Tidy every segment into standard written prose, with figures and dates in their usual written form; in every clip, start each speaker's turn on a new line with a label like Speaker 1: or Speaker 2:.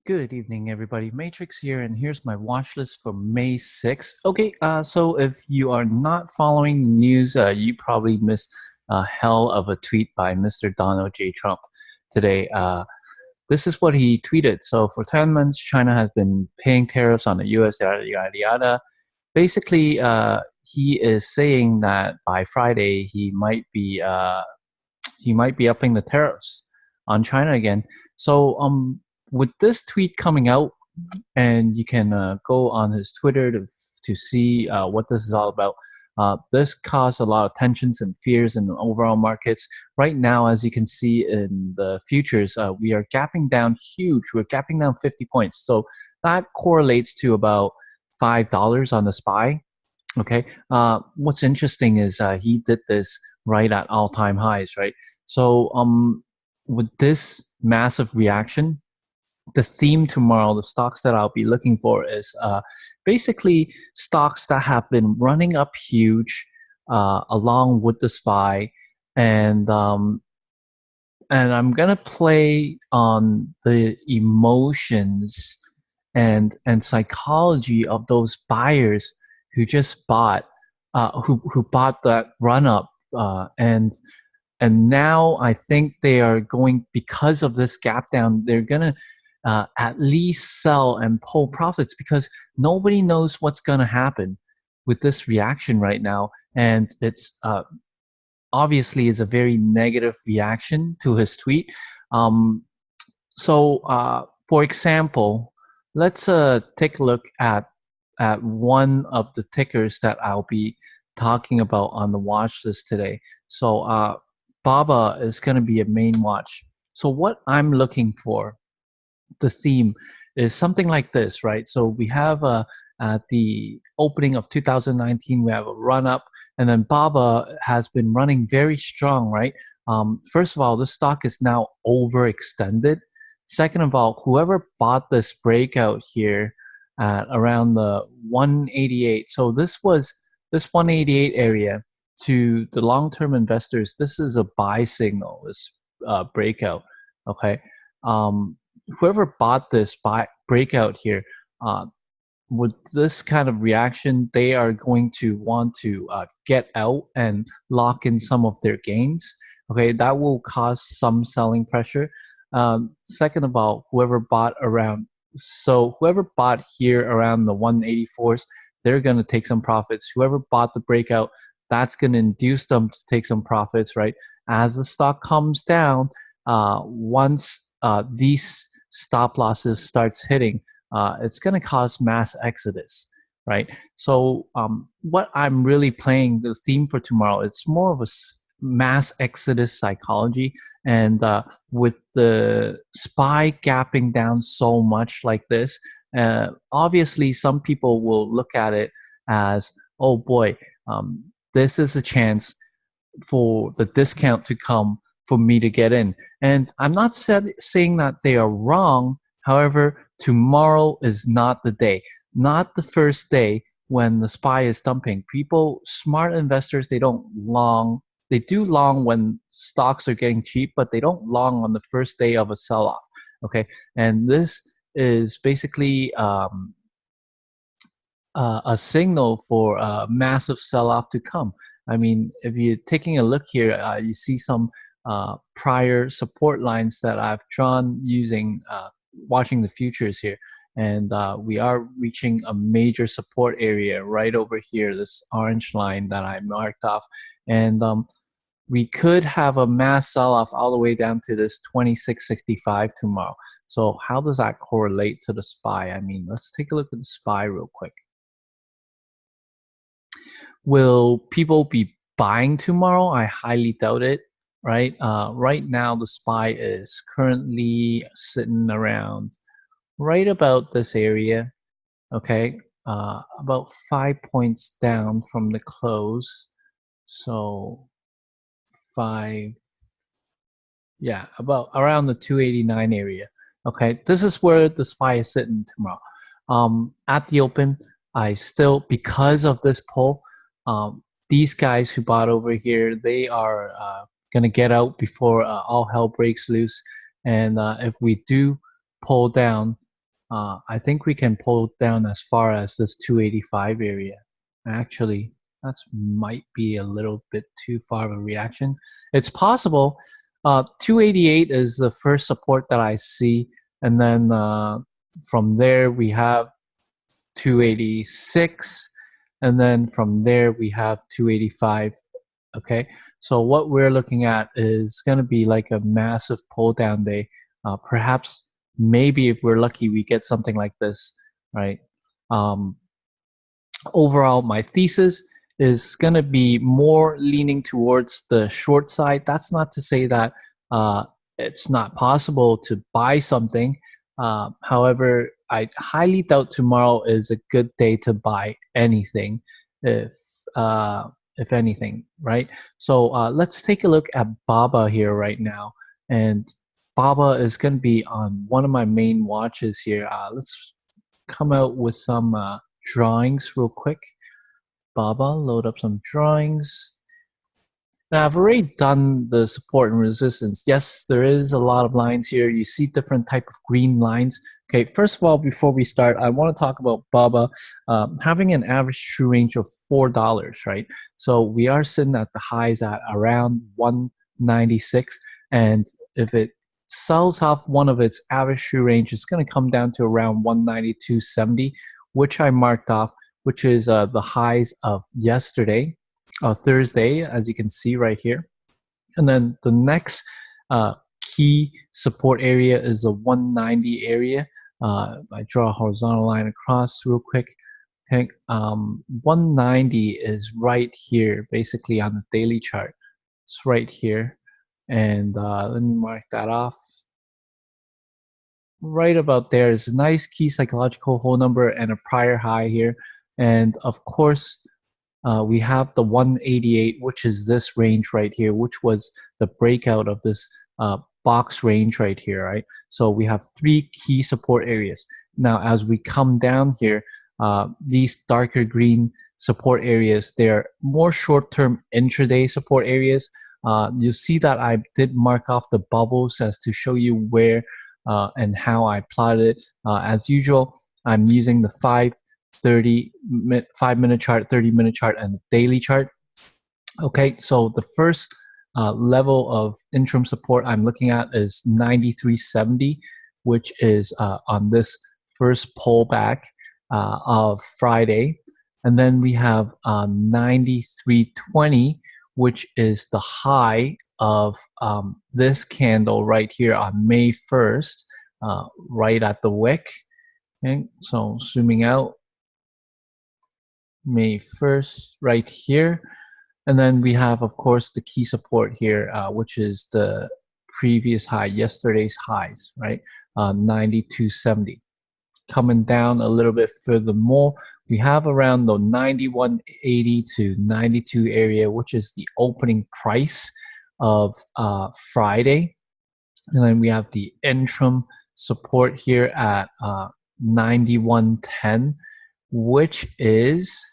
Speaker 1: Good evening, everybody. Matrix here, and here's my watch list for May 6th. Okay, so if you are not following the news, you probably missed a hell of a tweet by Mr. Donald J. Trump today. This is what he tweeted. So for 10 months, China has been paying tariffs on the US, yada, yada, yada. Basically, he is saying that by Friday, he might be upping the tariffs on China again. So with this tweet coming out, and you can go on his Twitter to see what this is all about. This caused a lot of tensions and fears in the overall markets. Right now, as you can see in the futures, we are gapping down huge. We're gapping down 50 points. So that correlates to about $5 on the SPY. Okay. What's interesting is he did this right at all-time highs, right? So with this massive reaction, the theme tomorrow, the stocks that I'll be looking for is basically stocks that have been running up huge along with the SPY, and I'm gonna play on the emotions and psychology of those buyers who just bought, who bought that run up, and now I think they are going, because of this gap down, they're gonna at least sell and pull profits, because nobody knows what's going to happen with this reaction right now. And it's obviously is a very negative reaction to his tweet. For example, let's take a look at one of the tickers that I'll be talking about on the watch list today. So BABA is going to be a main watch. So what I'm looking for, the theme is something like this, right? So we have at the opening of 2019, we have a run up, and then BABA has been running very strong, right? First of all, the stock is now overextended. Second of all, whoever bought this breakout here at around the 188, so this 188 area, to the long-term investors, this is a buy signal, this breakout, okay? Whoever bought this breakout here, with this kind of reaction, they are going to want to get out and lock in some of their gains. Okay, that will cause some selling pressure. Second of all, whoever bought here around the 184s, they're going to take some profits. Whoever bought the breakout, that's going to induce them to take some profits, right? As the stock comes down, once these stop losses starts hitting, it's going to cause mass exodus, right? So what I'm really playing, the theme for tomorrow, it's more of a mass exodus psychology. And with the SPY gapping down so much like this, obviously some people will look at it as, oh boy, this is a chance for the discount to come for me to get in. And I'm not saying that they are wrong. However, tomorrow is not the day, not the first day when the SPY is dumping. People, smart investors, they do long when stocks are getting cheap, but they don't long on the first day of a sell-off. Okay, and this is basically a signal for a massive sell-off to come. I mean, if you're taking a look here, you see some prior support lines that I've drawn using watching the futures here, and we are reaching a major support area right over here, this orange line that I marked off, and we could have a mass sell-off all the way down to this 2665 tomorrow. So how does that correlate to the SPY? I mean, let's take a look at the SPY real quick. Will people be buying tomorrow? I highly doubt it, right? Right now, the SPY is currently sitting around right about this area, okay? About 5 points down from the close. So about around the 289 area. Okay, this is where the SPY is sitting tomorrow. At the open, I still, because of this pull, these guys who bought over here, they are gonna get out before all hell breaks loose. And if we do pull down, I think we can pull down as far as this 285 area. Actually, that might be a little bit too far of a reaction. It's possible. 288 is the first support that I see, and then from there we have 286, and then from there we have 285. Okay, so what we're looking at is going to be like a massive pull down day. Perhaps, maybe if we're lucky, we get something like this, right? Overall, my thesis is going to be more leaning towards the short side. That's not to say that it's not possible to buy something. However, I highly doubt tomorrow is a good day to buy anything, if anything, right? So let's take a look at BABA here right now. And BABA is going to be on one of my main watches here. Let's come out with some drawings real quick. BABA, load up some drawings. Now, I've already done the support and resistance. Yes, there is a lot of lines here. You see different type of green lines. Okay, first of all, before we start, I want to talk about BABA having an average true range of $4, right? So we are sitting at the highs at around 196, and if it sells off one of its average true range, it's going to come down to around 192.70, which I marked off, which is the highs of yesterday. Thursday, as you can see right here. And then the next key support area is the 190 area. I draw a horizontal line across real quick. Okay, 190 is right here, basically on the daily chart. It's right here. And let me mark that off. Right about there is a nice key psychological whole number and a prior high here. And of course, we have the 188, which is this range right here, which was the breakout of this box range right here, right? So we have three key support areas. Now, as we come down here, these darker green support areas, they're more short-term intraday support areas. You see that I did mark off the bubbles as to show you where and how I plotted it. As usual, I'm using the 5-minute chart, 30-minute chart, and the daily chart. Okay, so the first level of interim support I'm looking at is 93.70, which is on this first pullback of Friday. And then we have 93.20, which is the high of this candle right here on May 1st, right at the wick. Okay, so zooming out, May 1st right here. And then we have, of course, the key support here, which is the previous high, yesterday's highs, right? 92.70. Coming down a little bit furthermore, we have around the 91.80 to 92 area, which is the opening price of Friday. And then we have the interim support here at 91.10, which is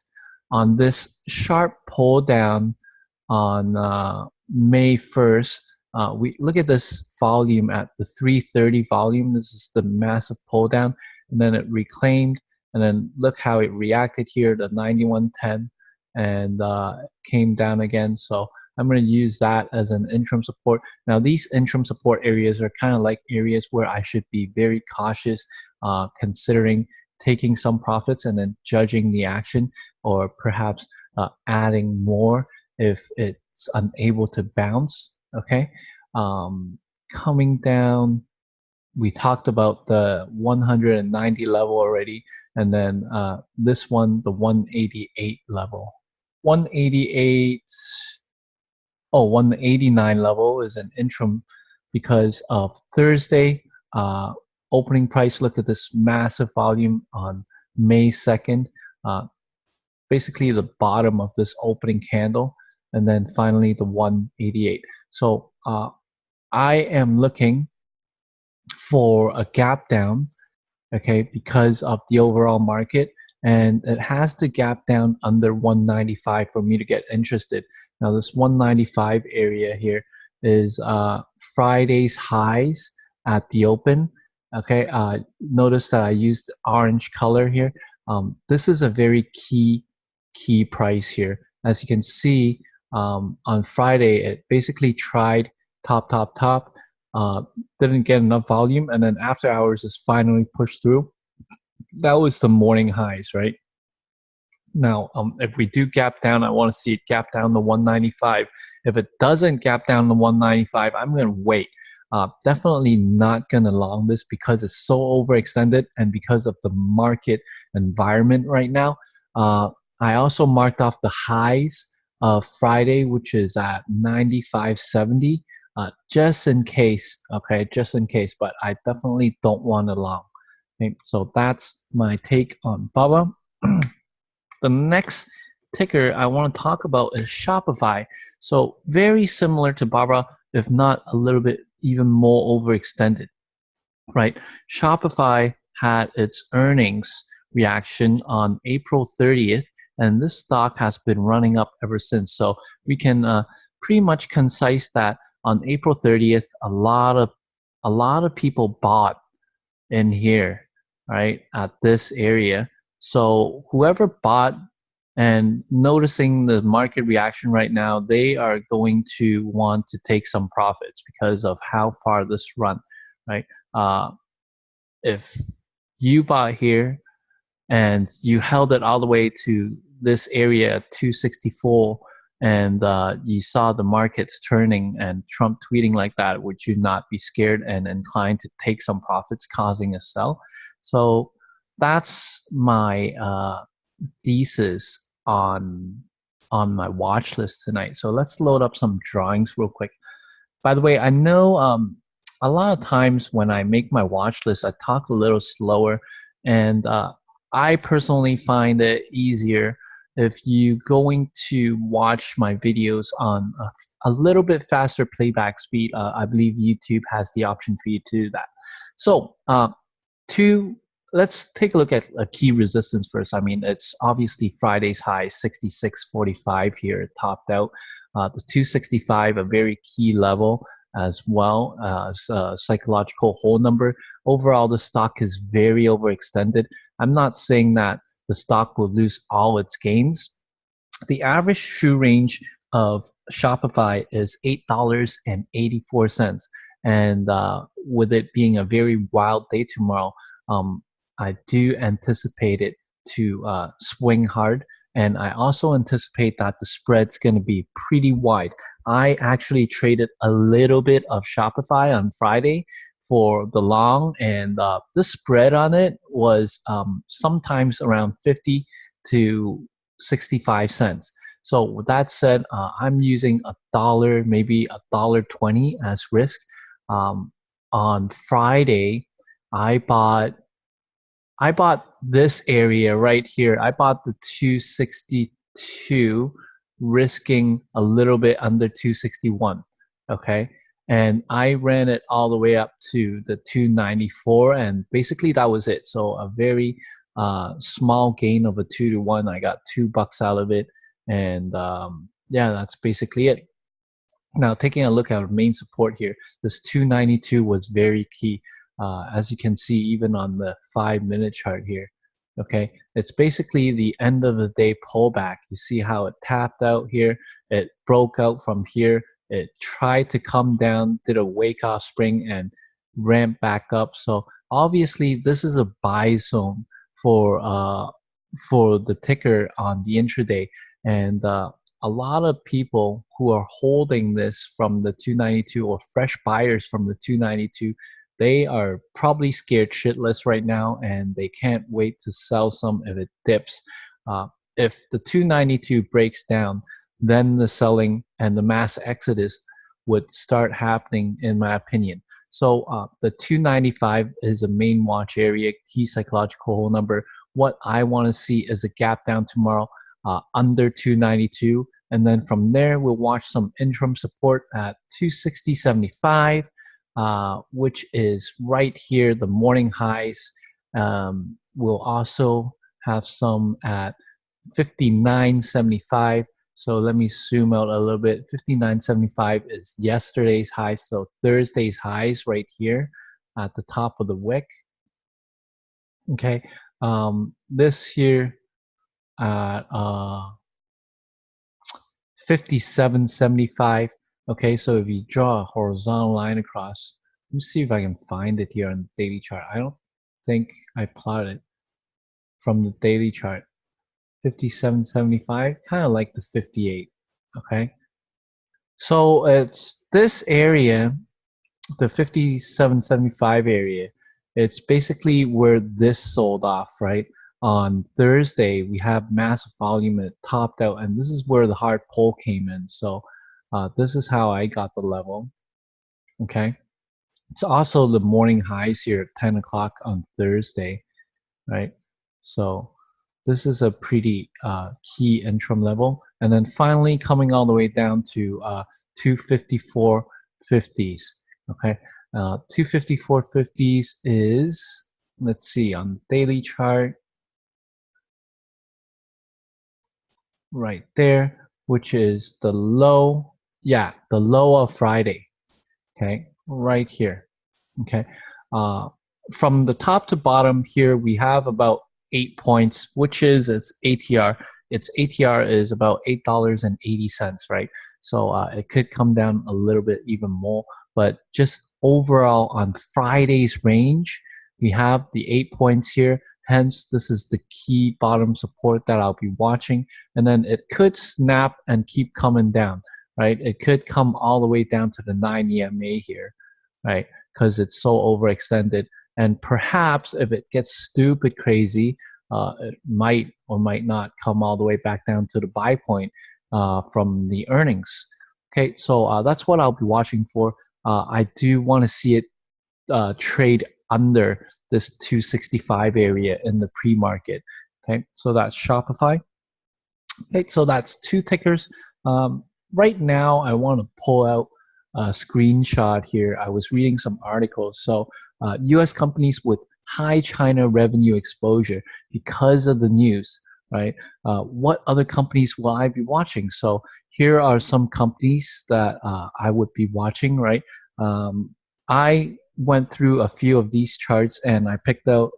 Speaker 1: on this sharp pull down on May 1st. We look at this volume at the 330 volume. This is the massive pull down, and then it reclaimed, and then look how it reacted here to 91.10 and came down again. So I'm going to use that as an interim support. Now, these interim support areas are kind of like areas where I should be very cautious, considering taking some profits and then judging the action, or perhaps adding more if it's unable to bounce. Okay, coming down, we talked about the 190 level already, and then this one, the 188 level. 189 level is an interim because of Thursday opening price. Look at this massive volume on May 2nd. Basically the bottom of this opening candle, and then finally the 188. So I am looking for a gap down, okay, because of the overall market, and it has to gap down under 195 for me to get interested. Now this 195 area here is Friday's highs at the open, Okay, notice that I used orange color here. This is a very key price here. As you can see, on Friday, it basically tried top, didn't get enough volume, and then after hours is finally pushed through. That was the morning highs, right? Now, if we do gap down, I want to see it gap down to 195. If it doesn't gap down to 195, I'm going to wait. Definitely not going to long this because it's so overextended and because of the market environment right now. I also marked off the highs of Friday, which is at 95.70, just in case, okay, just in case, but I definitely don't want to long. Okay, so that's my take on Baba. The next ticker I want to talk about is Shopify. So very similar to Barbara, if not a little bit even more overextended, right? Shopify had its earnings reaction on April 30th, and this stock has been running up ever since. So we can pretty much concise that on April 30th, a lot of people bought in here, right, at this area. So whoever bought and noticing the market reaction right now, they are going to want to take some profits because of how far this run, right? If you bought here and you held it all the way to this area, 264, and you saw the markets turning and Trump tweeting like that, would you not be scared and inclined to take some profits, causing a sell? So that's my thesis on my watch list tonight. So let's load up some drawings real quick. By the way, I know a lot of times when I make my watch list, I talk a little slower, and I personally find it easier if you going to watch my videos on a little bit faster playback speed. I believe YouTube has the option for you to do that. So let's take a look at a key resistance first. I mean, it's obviously Friday's high, 66.45 here, it topped out. The 265, a very key level as well as a psychological whole number. Overall, the stock is very overextended. I'm not saying that the stock will lose all its gains. The average shoe range of Shopify is $8.84. And with it being a very wild day tomorrow, I do anticipate it to swing hard. And I also anticipate that the spread's going to be pretty wide. I actually traded a little bit of Shopify on Friday for the long, and the spread on it was sometimes around 50 to 65 cents. So with that said, I'm using $1, maybe $1.20 as risk. On Friday, I bought this area right here. I bought the 262, risking a little bit under 261. Okay. And I ran it all the way up to the 294, and basically that was it. So a very small gain of a 2-to-1. I got $2 out of it, and yeah, that's basically it. Now, taking a look at our main support here, this 292 was very key. As you can see, even on the 5-minute chart here, okay, it's basically the end of the day pullback. You see how it tapped out here, it broke out from here, it tried to come down, did a wake off spring and ramped back up. So obviously this is a buy zone for the ticker on the intraday, and a lot of people who are holding this from the 292 or fresh buyers from the 292, they are probably scared shitless right now, and they can't wait to sell some if it dips. If the 292 breaks down, then the selling and the mass exodus would start happening, in my opinion. So the 295 is a main watch area, key psychological whole number. What I want to see is a gap down tomorrow under 292. And then from there, we'll watch some interim support at 260.75. Which is right here, the morning highs. We'll also have some at 59.75. So let me zoom out a little bit. 59.75 is yesterday's high, so Thursday's highs right here. at the top of the wick. Okay, this here at 57.75. Okay, so if you draw a horizontal line across, let me see if I can find it here on the daily chart. I don't think I plotted it from the daily chart. 57.75, kind of like the 58. Okay, so it's this area, the 57.75 area. It's basically where this sold off, right? On Thursday, we have massive volume. It topped out, and this is where the hard pull came in. So this is how I got the level. Okay, it's also the morning highs here at 10 o'clock on Thursday, right? So this is a pretty key interim level. And then finally coming all the way down to 254.50s. Okay, 254.50s is, let's see, on the daily chart, right there, which is the low, yeah, the low of Friday. Okay, right here. Okay, from the top to bottom here, we have about 8 points, which is its ATR. Its ATR is about $8.80, right? So it could come down a little bit even more, but just overall on Friday's range, we have the 8 points here. Hence, this is the key bottom support that I'll be watching. And then it could snap and keep coming down, right? It could come all the way down to the 9 EMA here, right? Because it's so overextended. And perhaps if it gets stupid crazy, it might or might not come all the way back down to the buy point from the earnings. Okay, so that's what I'll be watching for. I do want to see it trade under this 265 area in the pre-market. Okay, so that's Shopify. Okay, so that's two tickers. Right now, I want to pull out a screenshot here. I was reading some articles. So US companies with high China revenue exposure because of the news, right? What other companies will I be watching? So here are some companies that I would be watching, right? I went through a few of these charts and I picked out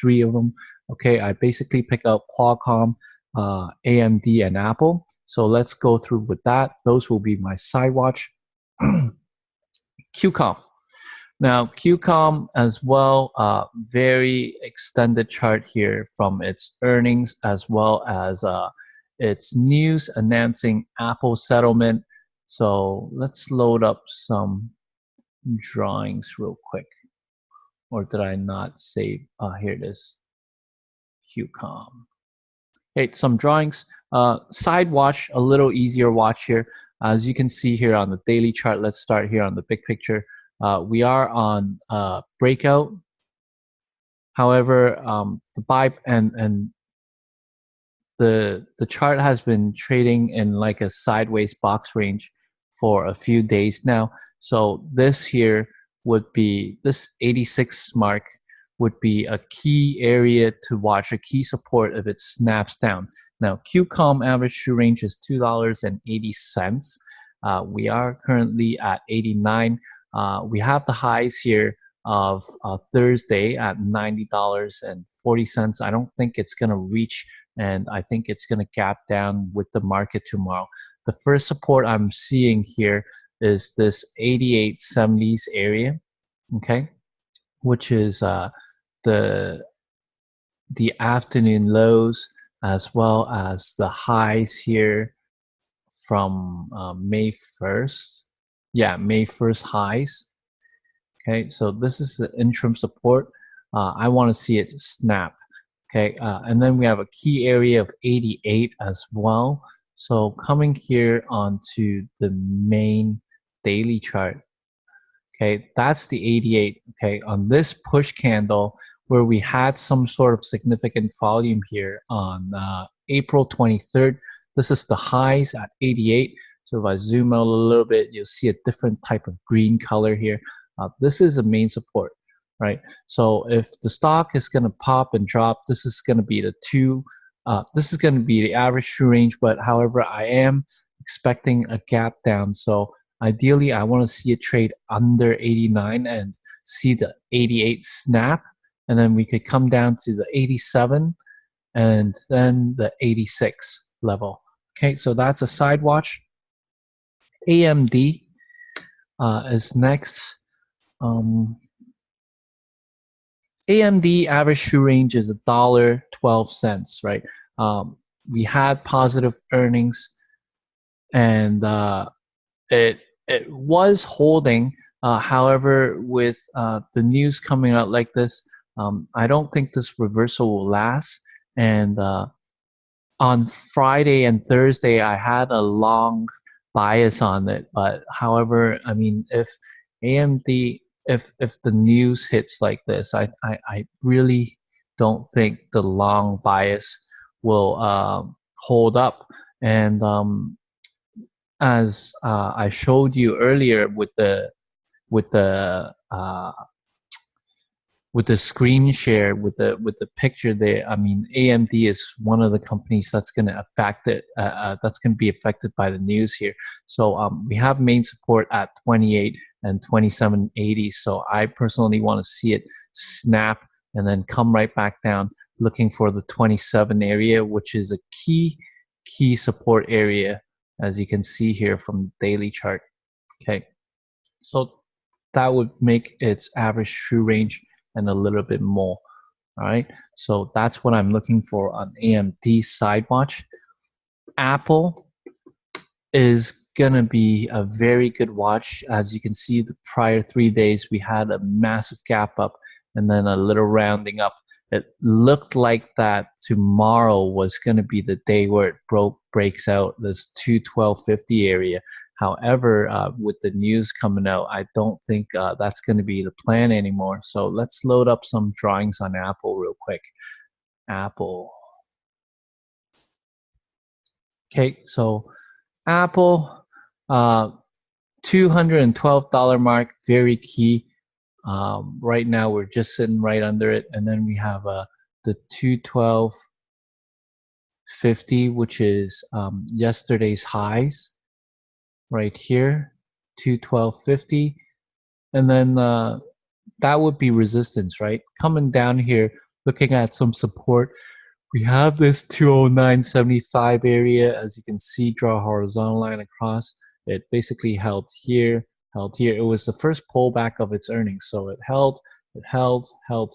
Speaker 1: 3 of them. Okay, I basically picked out Qualcomm, AMD, and Apple. So let's go through with that. Those will be my side watch. QCOM. Now, QCOM as well, very extended chart here from its earnings as well as its news announcing Apple settlement. So let's load up some drawings real quick. Or did I not save? Here it is. QCOM. Okay, some drawings. Side watch, a little easier watch here. As you can see here on the daily chart, let's start here on the big picture. We are on breakout. However, the buy and the chart has been trading in like a sideways box range for a few days now. So this here would be, this 86 mark would be a key area to watch, a key support if it snaps down. Now, QCOM average true range is $2.80. We are currently at 89. We have the highs here of Thursday at $90.40. I don't think it's going to reach, and I think it's going to gap down with the market tomorrow. The first support I'm seeing here is this 88.70s area, okay, which is the afternoon lows as well as the highs here from May 1st. Yeah, May 1st highs. Okay, so this is the interim support. I want to see it snap. Okay, and then we have a key area of 88 as well. So coming here onto the main daily chart. Okay, that's the 88. Okay, on this push candle where we had some sort of significant volume here on April 23rd. This is the highs at 88. So if I zoom out a little bit, you'll see a different type of green color here. This is a main support, right? So if the stock is going to pop and drop, this is going to be the this is going to be the average true range. But however, I am expecting a gap down. So ideally, I want to see it trade under 89, and see the 88 snap, and then we could come down to the 87 and then the 86 level. Okay, so that's a side watch. AMD is next. AMD average shoe range is $1.12, right? We had positive earnings, and it was holding. However, with the news coming out like this, I don't think this reversal will last. And on Friday and Thursday, I had a long bias on it. But however, I mean, if AMD, if the news hits like this, I really don't think the long bias will hold up. And as I showed you earlier with the screen share with the picture there, I mean, AMD is one of the companies that's going to affect it. That's going to be affected by the news here. So we have main support at 28 and 2780. So I personally want to see it snap and then come right back down, looking for the 27 area, which is a key support area, as you can see here from the daily chart. Okay, so that would make its average shoe range and a little bit more. All right, so that's what I'm looking for on AMD side watch. Apple is gonna be a very good watch. As you can see, the prior 3 days we had a massive gap up and then a little rounding up. It looked like that tomorrow was going to be the day where it breaks out this 212.50 area. However, with the news coming out, I don't think that's going to be the plan anymore. So let's load up some drawings on Apple real quick. Apple. Okay, so Apple, $212 mark, very key. Right now we're just sitting right under it, and then we have the 212.50, which is yesterday's highs right here, 212.50, and then that would be resistance, right? Coming down here, looking at some support, we have this 209.75 area. As you can see, draw a horizontal line across. It basically held here. It was the first pullback of its earnings, so it held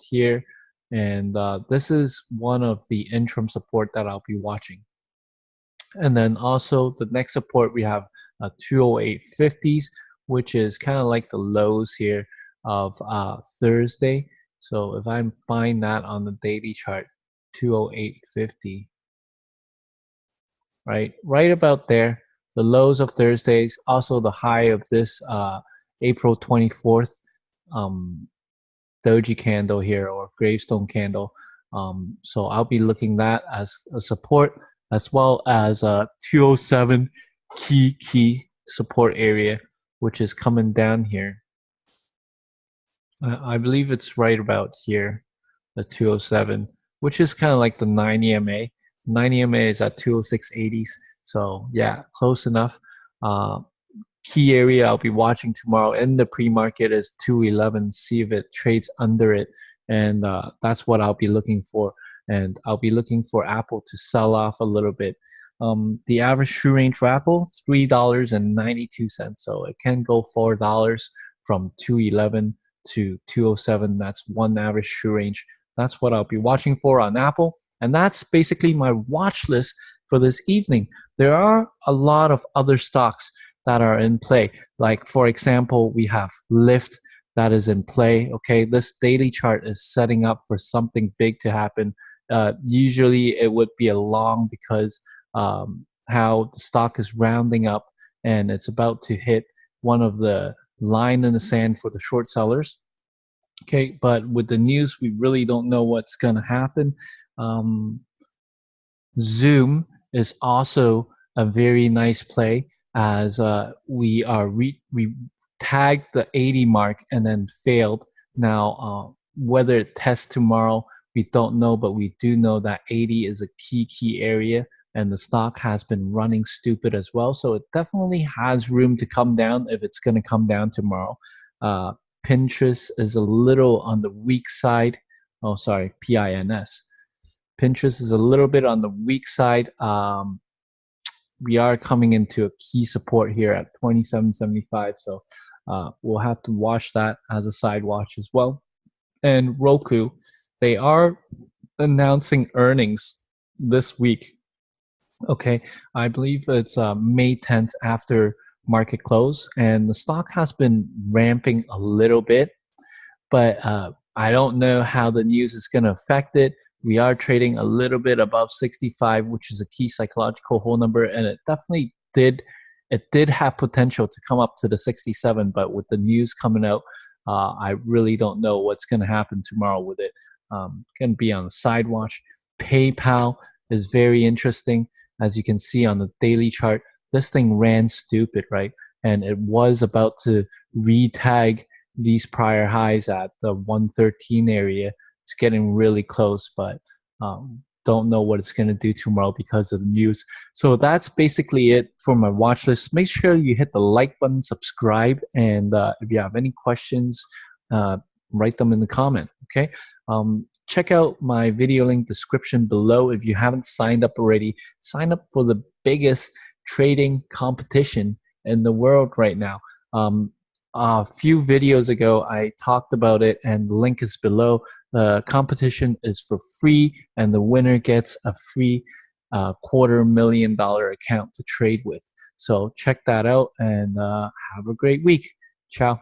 Speaker 1: here, and this is one of the interim support that I'll be watching. And then also the next support we have 208.50s, which is kind of like the lows here of Thursday. So if I find that on the daily chart, 208.50, right about there. The lows of Thursdays, also the high of this April 24th doji candle here, or gravestone candle. So I'll be looking that as a support, as well as 207 key support area, which is coming down here. I believe it's right about here, the 207, which is kind of like the 9 EMA. 9 EMA is at 206.80s. So yeah, close enough. Key area I'll be watching tomorrow in the pre-market is 211. See if it trades under it, and that's what I'll be looking for. And I'll be looking for Apple to sell off a little bit. The average shoe range for Apple, $3.92. So it can go $4 from 211 to 207. That's one average shoe range. That's what I'll be watching for on Apple. And that's basically my watch list for this evening. There are a lot of other stocks that are in play. Like, for example, we have Lyft that is in play. Okay, this daily chart is setting up for something big to happen. Usually it would be a long because how the stock is rounding up and it's about to hit one of the line in the sand for the short sellers. Okay, but with the news, we really don't know what's going to happen. Zoom is also a very nice play, as we tagged the 80 mark and then failed. Now, whether it tests tomorrow, we don't know, but we do know that 80 is a key area, and the stock has been running stupid as well. So it definitely has room to come down if it's going to come down tomorrow. Pinterest is a little on the weak side. Oh, sorry, PINS. Pinterest is a little bit on the weak side. We are coming into a key support here at 27.75, so we'll have to watch that as a side watch as well. And Roku, they are announcing earnings this week. Okay, I believe it's May 10th after market close, and the stock has been ramping a little bit, but I don't know how the news is going to affect it. We are trading a little bit above 65, which is a key psychological whole number, and it definitely did have potential to come up to the 67, but with the news coming out, I really don't know what's going to happen tomorrow with it. Going to be on the side watch. PayPal is very interesting. As you can see on the daily chart, this thing ran stupid, right? And it was about to re-tag these prior highs at the 113 area. It's getting really close, but don't know what it's going to do tomorrow because of the news. So that's basically it for my watch list. Make sure you hit the like button, subscribe, and if you have any questions, write them in the comment, okay? Check out my video link description below. If you haven't signed up already, sign up for the biggest trading competition in the world right now. A few videos ago, I talked about it, and the link is below. The competition is for free, and the winner gets a free $250,000 account to trade with. So check that out, and have a great week. Ciao.